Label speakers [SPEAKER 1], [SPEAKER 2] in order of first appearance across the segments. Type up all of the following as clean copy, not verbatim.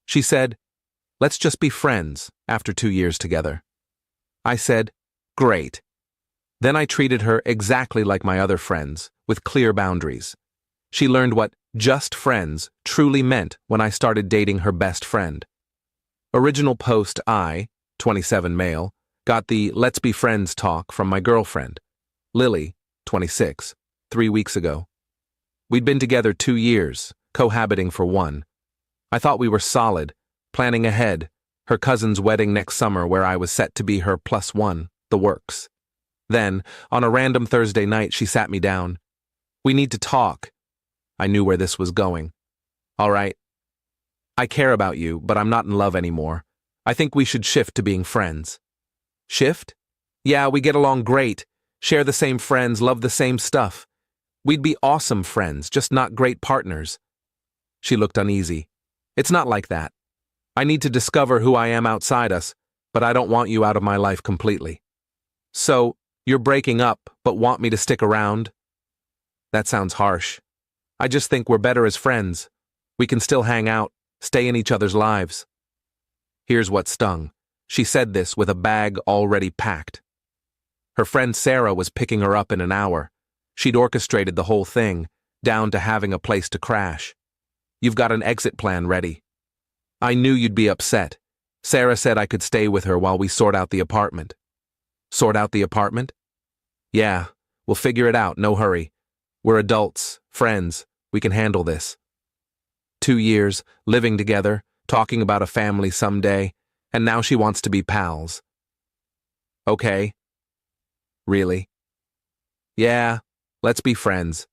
[SPEAKER 1] She said, "Let's just be friends after 2 years together." I said, "Great." Then I treated her exactly like my other friends, with clear boundaries. She learned what just friends truly meant when I started dating her best friend. Original post I, 27 male, got the "let's be friends" talk from my girlfriend, Lily, 26, 3 weeks ago. We'd been together 2 years, cohabiting for 1. I thought we were solid, planning ahead, her cousin's wedding next summer where I was set to be her +1, the works. Then, on a random Thursday night, she sat me down. "We need to talk." I knew where this was going. "All right. I care about you, but I'm not in love anymore. I think we should shift to being friends." "Shift? Yeah, we get along great, share the same friends, love the same stuff. We'd be awesome friends, just not great partners." She looked uneasy. "It's not like that. I need to discover who I am outside us, but I don't want you out of my life completely." "So, you're breaking up, but want me to stick around?" "That sounds harsh. I just think we're better as friends. We can still hang out, stay in each other's lives." Here's what stung. She said this with a bag already packed. Her friend Sarah was picking her up in an hour. She'd orchestrated the whole thing, down to having a place to crash. "You've got an exit plan ready." I knew you'd be upset. Sarah said I could stay with her while we sort out the apartment. Sort out the apartment? Yeah, we'll figure it out, no hurry. We're adults, friends, we can handle this. 2 years, living together, talking about a family someday, and now she wants to be pals. Okay. Really? Yeah, let's be friends.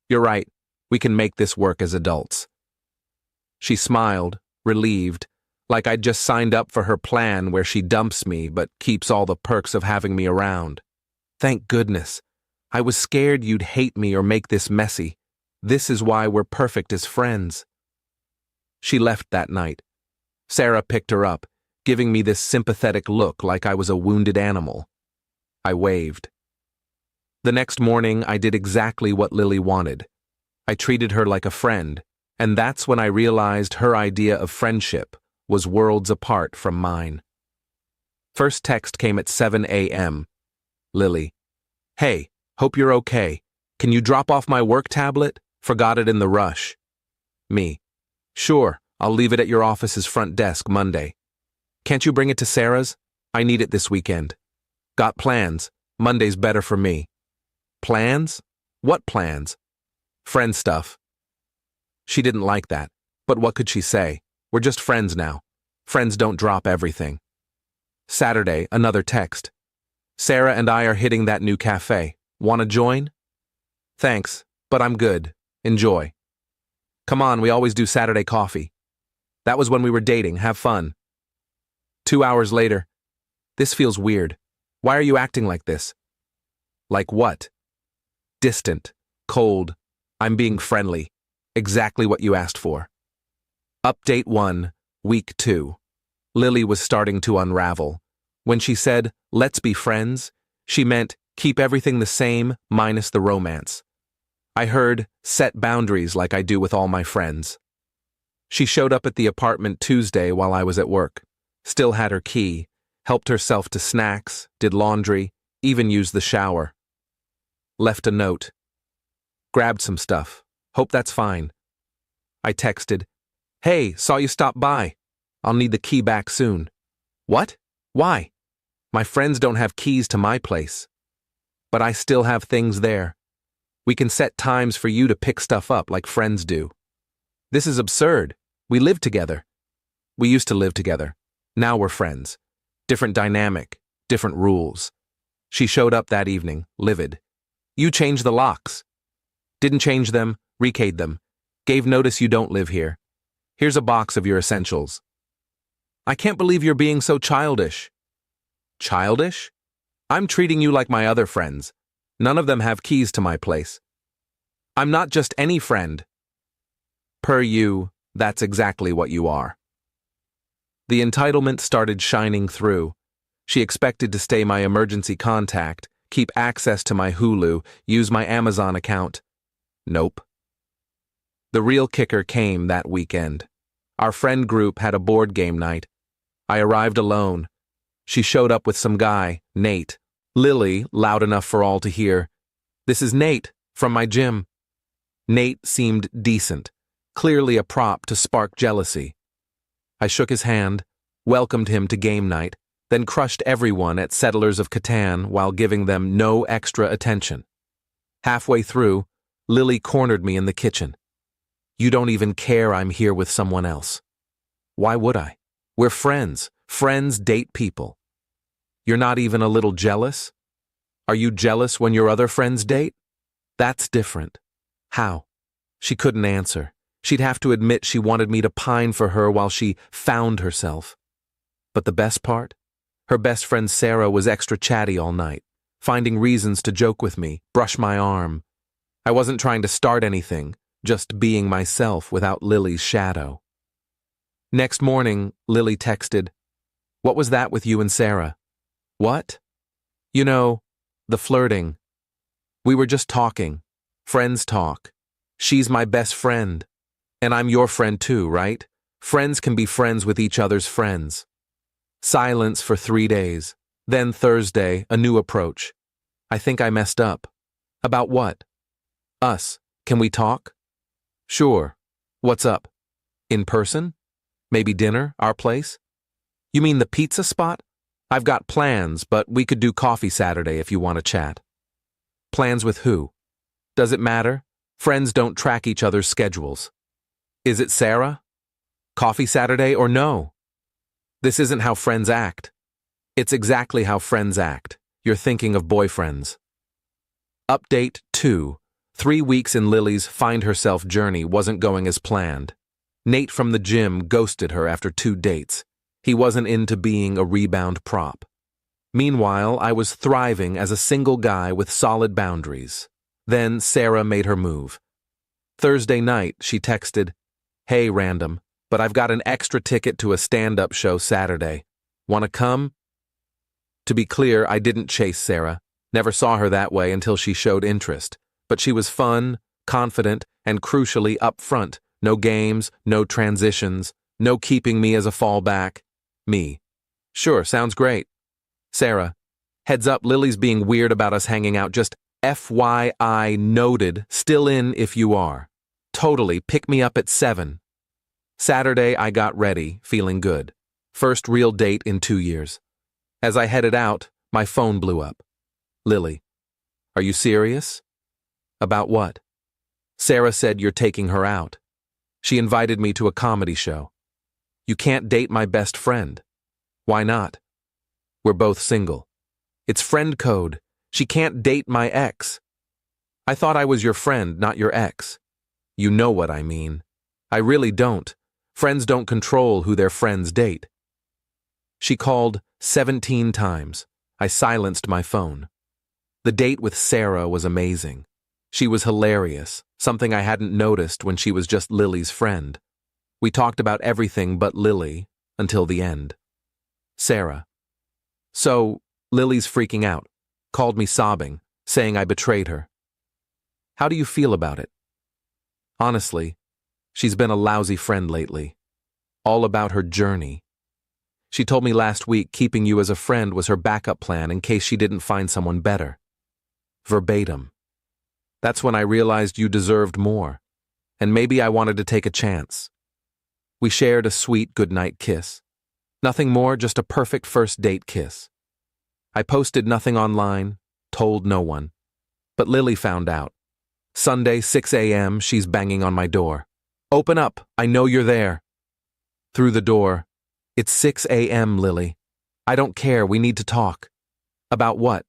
[SPEAKER 1] You're right, we can make this work as adults. She smiled, relieved, like I'd just signed up for her plan where she dumps me but keeps all the perks of having me around. Thank goodness. I was scared you'd hate me or make this messy. This is why we're perfect as friends. She left that night. Sarah picked her up, giving me this sympathetic look like I was a wounded animal. I waved. The next morning, I did exactly what Lily wanted. I treated her like a friend, and that's when I realized her idea of friendship was worlds apart from mine. First text came at 7 a.m. Lily. "Hey, hope you're okay. Can you drop off my work tablet? Forgot it in the rush." Me. "Sure, I'll leave it at your office's front desk Monday. Can't you bring it to Sarah's? I need it this weekend." "Got plans. Monday's better for me." "Plans? What plans?" "Friend stuff." She didn't like that, but what could she say? We're just friends now. Friends don't drop everything. Saturday, another text. "Sarah and I are hitting that new cafe. Want to join?" "Thanks, but I'm good. Enjoy." "Come on, we always do Saturday coffee." "That was when we were dating. Have fun." 2 hours later. "This feels weird. Why are you acting like this?" "Like what?" "Distant. Cold. I'm being friendly. Exactly what you asked for." Update 1, Week 2. Lily was starting to unravel. When she said, "let's be friends," she meant keep everything the same minus the romance. I heard set boundaries like I do with all my friends. She showed up at the apartment Tuesday while I was at work. Still had her key, helped herself to snacks, did laundry, even used the shower. Left a note. "Grabbed some stuff. Hope that's fine." I texted, "Hey, saw you stop by. I'll need the key back soon." "What? Why?" "My friends don't have keys to my place. But I still have things there. We can set times for you to pick stuff up like friends do." "This is absurd. We live together." "We used to live together. Now we're friends. Different dynamic, different rules." She showed up that evening, livid. "You changed the locks." "Didn't change them, rekeyed them. Gave notice you don't live here. Here's a box of your essentials." "I can't believe you're being so childish." "Childish? I'm treating you like my other friends. None of them have keys to my place." "I'm not just any friend." Per you, that's exactly what you are. The entitlement started shining through. She expected to stay my emergency contact, keep access to my Hulu, use my Amazon account. Nope. The real kicker came that weekend. Our friend group had a board game night. I arrived alone. She showed up with some guy, Nate. Lily, loud enough for all to hear. "This is Nate, from my gym." Nate seemed decent, clearly a prop to spark jealousy. I shook his hand, welcomed him to game night, then crushed everyone at Settlers of Catan while giving them no extra attention. Halfway through, Lily cornered me in the kitchen. "You don't even care I'm here with someone else." "Why would I? We're friends. Friends date people." "You're not even a little jealous? Are you jealous when your other friends date?" "That's different." "How?" She couldn't answer. She'd have to admit she wanted me to pine for her while she found herself. But the best part? Her best friend Sarah was extra chatty all night, finding reasons to joke with me, brush my arm. I wasn't trying to start anything, just being myself without Lily's shadow. Next morning, Lily texted, "What was that with you and Sarah?" "What?" "You know, the flirting. We were just talking. Friends talk. She's my best friend. And I'm your friend too, right? Friends can be friends with each other's friends." Silence for 3 days. Then Thursday, a new approach. "I think I messed up." "About what?" "Us. Can we talk?" "Sure. What's up? In person? Maybe dinner, our place?" "You mean the pizza spot? I've got plans, but we could do coffee Saturday if you want to chat." "Plans with who?" "Does it matter? Friends don't track each other's schedules." "Is it Sarah? Coffee Saturday or no?" "This isn't how friends act." "It's exactly how friends act. You're thinking of boyfriends." Update 2. 3 weeks in Lily's find herself journey wasn't going as planned. Nate from the gym ghosted her after 2 dates. He wasn't into being a rebound prop. Meanwhile, I was thriving as a single guy with solid boundaries. Then Sarah made her move. Thursday night, she texted, "Hey, random, but I've got an extra ticket to a stand-up show Saturday. Wanna come?" To be clear, I didn't chase Sarah. Never saw her that way until she showed interest. But she was fun, confident, and crucially upfront. No games, no transitions, no keeping me as a fallback. Me. "Sure, sounds great." Sarah. "Heads up, Lily's being weird about us hanging out, just FYI noted, still in if you are. Totally, pick me up at 7. Saturday, I got ready, feeling good. First real date in 2 years. As I headed out, my phone blew up. "Lily, are you serious?" "About what?" "Sarah said you're taking her out. She invited me to a comedy show." "You can't date my best friend." "Why not?" "We're both single." "It's friend code. She can't date my ex." "I thought I was your friend, not your ex." "You know what I mean." "I really don't. Friends don't control who their friends date." She called 17 times. I silenced my phone. The date with Sarah was amazing. She was hilarious, something I hadn't noticed when she was just Lily's friend. We talked about everything but Lily, until the end. Sarah. "So, Lily's freaking out. Called me sobbing, saying I betrayed her. How do you feel about it?" "Honestly, she's been a lousy friend lately. All about her journey. She told me last week keeping you as a friend was her backup plan in case she didn't find someone better. Verbatim. That's when I realized you deserved more, and maybe I wanted to take a chance. We shared a sweet goodnight kiss. Nothing more, just a perfect first date kiss. I posted nothing online, told no one. But Lily found out. Sunday, 6 a.m., she's banging on my door. "Open up, I know you're there." Through the door, "It's 6 a.m., Lily. I don't care, we need to talk." "About what?"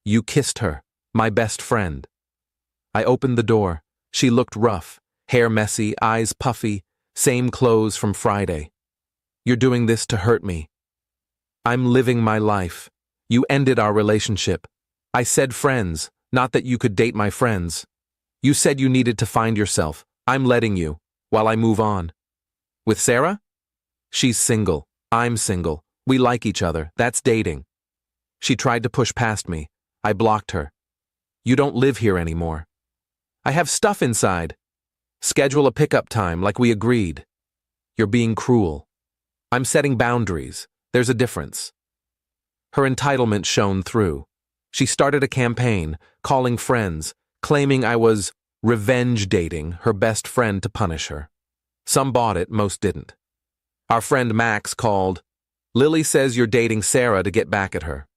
[SPEAKER 1] "You kissed her, my best friend." I opened the door. She looked rough, hair messy, eyes puffy, same clothes from Friday. "You're doing this to hurt me." "I'm living my life. You ended our relationship. I said friends, not that you could date my friends. You said you needed to find yourself. I'm letting you, while I move on." "With Sarah?" "She's single. I'm single. We like each other. That's dating." She tried to push past me. I blocked her. "You don't live here anymore." "I have stuff inside." "Schedule a pickup time like we agreed." You're being cruel. I'm setting boundaries. There's a difference. Her entitlement shone through. She started a campaign, calling friends, claiming I was revenge dating her best friend to punish her. Some bought it, most didn't. Our friend Max called, "Lily says you're dating Sarah to get back at her."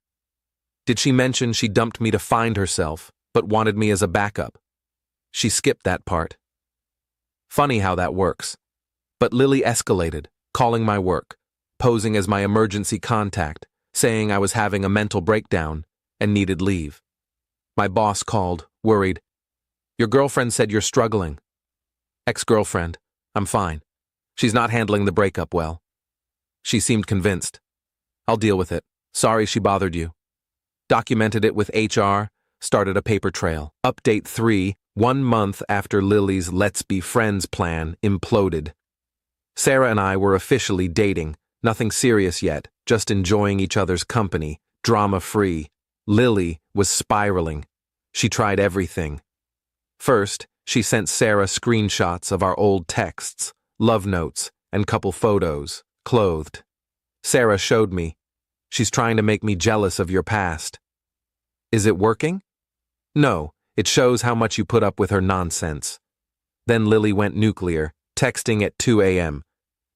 [SPEAKER 1] Did she mention she dumped me to find herself, but wanted me as a backup? She skipped that part. Funny how that works. But Lily escalated, calling my work, posing as my emergency contact, saying I was having a mental breakdown and needed leave. My boss called, worried. "Your girlfriend said you're struggling." Ex-girlfriend. I'm fine. She's not handling the breakup well. She seemed convinced. I'll deal with it. Sorry she bothered you. Documented it with HR, started a paper trail. Update 3, 1 month after Lily's Let's Be Friends plan imploded. Sarah and I were officially dating, nothing serious yet, just enjoying each other's company, drama-free. Lily was spiraling. She tried everything. First, she sent Sarah screenshots of our old texts, love notes, and couple photos, clothed. Sarah showed me. She's trying to make me jealous of your past. Is it working? No, it shows how much you put up with her nonsense. Then Lily went nuclear, texting at 2 a.m.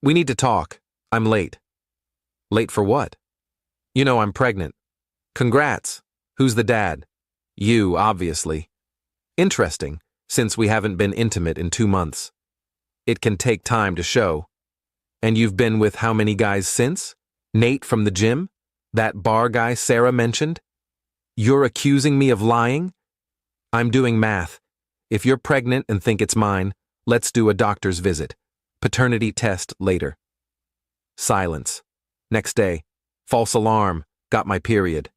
[SPEAKER 1] "We need to talk. I'm late." Late for what? "You know I'm pregnant." "Congrats. Who's the dad?" "You, obviously." Interesting, since we haven't been intimate in 2 months. It can take time to show. And you've been with how many guys since? Nate from the gym? That bar guy Sarah mentioned? You're accusing me of lying? I'm doing math. If you're pregnant and think it's mine, let's do a doctor's visit. Paternity test later. Silence. Next day. False alarm. Got my period.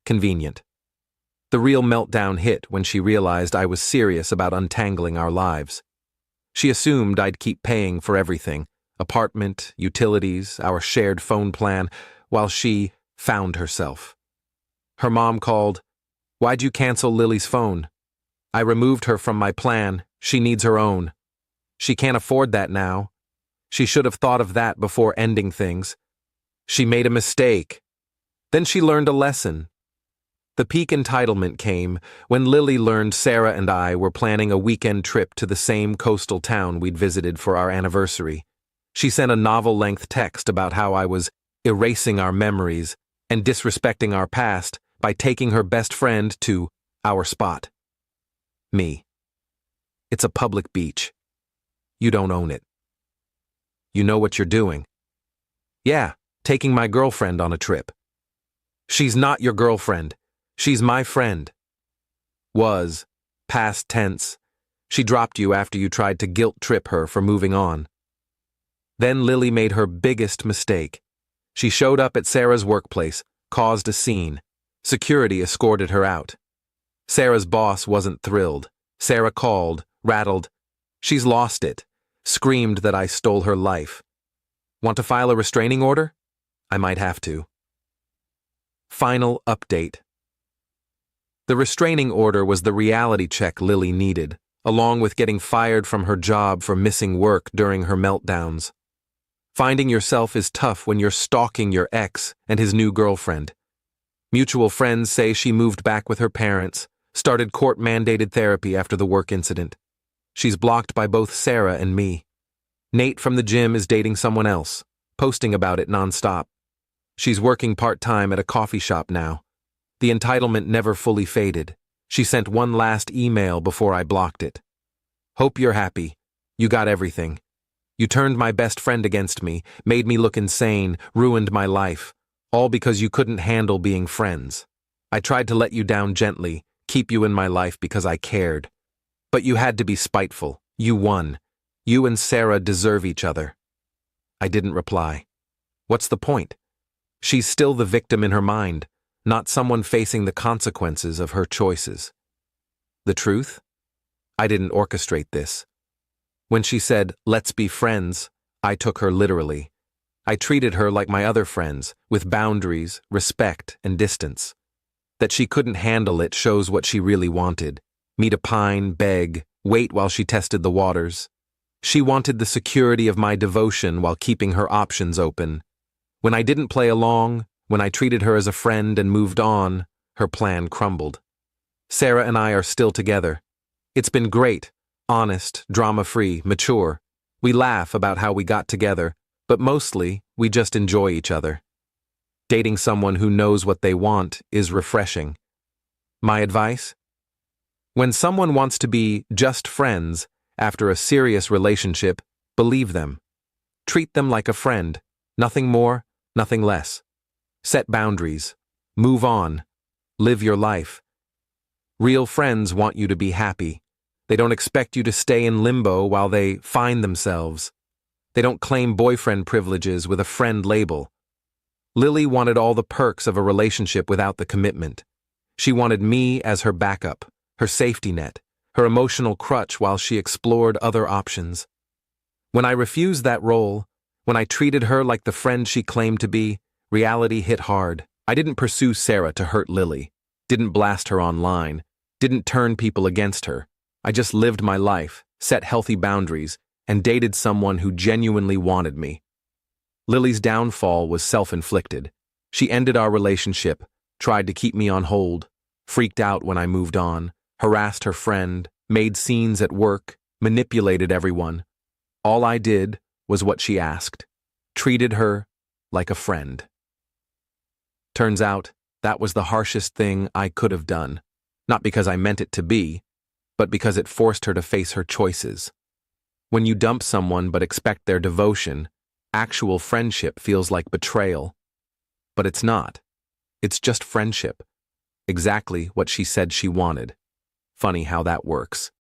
[SPEAKER 1] Convenient. The real meltdown hit when she realized I was serious about untangling our lives. She assumed I'd keep paying for everything, apartment, utilities, our shared phone plan, while she found herself. Her mom called, "Why'd you cancel Lily's phone?" I removed her from my plan. She needs her own. She can't afford that now. She should have thought of that before ending things. She made a mistake. Then she learned a lesson. The peak entitlement came when Lily learned Sarah and I were planning a weekend trip to the same coastal town we'd visited for our anniversary. She sent a novel-length text about how I was erasing our memories and disrespecting our past by taking her best friend to our spot. Me. It's a public beach. You don't own it. You know what you're doing. Yeah, taking my girlfriend on a trip. She's not your girlfriend. She's my friend. Was. Past tense. She dropped you after you tried to guilt-trip her for moving on. Then Lily made her biggest mistake. She showed up at Sarah's workplace, caused a scene. Security escorted her out. Sarah's boss wasn't thrilled. Sarah called, rattled. She's lost it. Screamed that I stole her life. Want to file a restraining order? I might have to. Final update. The restraining order was the reality check Lily needed, along with getting fired from her job for missing work during her meltdowns. Finding yourself is tough when you're stalking your ex and his new girlfriend. Mutual friends say she moved back with her parents, started court-mandated therapy after the work incident. She's blocked by both Sarah and me. Nate from the gym is dating someone else, posting about it nonstop. She's working part-time at a coffee shop now. The entitlement never fully faded. She sent one last email before I blocked it. Hope you're happy. You got everything. You turned my best friend against me, made me look insane, ruined my life, all because you couldn't handle being friends. I tried to let you down gently, keep you in my life because I cared. But you had to be spiteful. You won. You and Sarah deserve each other. I didn't reply. What's the point? She's still the victim in her mind, not someone facing the consequences of her choices. The truth? I didn't orchestrate this. When she said, "Let's be friends," I took her literally. I treated her like my other friends, with boundaries, respect, and distance. That she couldn't handle it shows what she really wanted. Me to pine, beg, wait while she tested the waters. She wanted the security of my devotion while keeping her options open. When I didn't play along, when I treated her as a friend and moved on, her plan crumbled. Sarah and I are still together. It's been great, honest, drama-free, mature. We laugh about how we got together, but mostly, we just enjoy each other. Dating someone who knows what they want is refreshing. My advice? When someone wants to be just friends after a serious relationship, believe them. Treat them like a friend, nothing more, nothing less. Set boundaries. Move on. Live your life. Real friends want you to be happy. They don't expect you to stay in limbo while they find themselves. They don't claim boyfriend privileges with a friend label. Lily wanted all the perks of a relationship without the commitment. She wanted me as her backup, her safety net, her emotional crutch while she explored other options. When I refused that role, when I treated her like the friend she claimed to be, reality hit hard. I didn't pursue Sarah to hurt Lily, didn't blast her online, didn't turn people against her. I just lived my life, set healthy boundaries, and dated someone who genuinely wanted me. Lily's downfall was self-inflicted. She ended our relationship, tried to keep me on hold, freaked out when I moved on, harassed her friend, made scenes at work, manipulated everyone. All I did was what she asked, treated her like a friend. Turns out, that was the harshest thing I could have done, not because I meant it to be, but because it forced her to face her choices. When you dump someone but expect their devotion, actual friendship feels like betrayal. But it's not. It's just friendship. Exactly what she said she wanted. Funny how that works.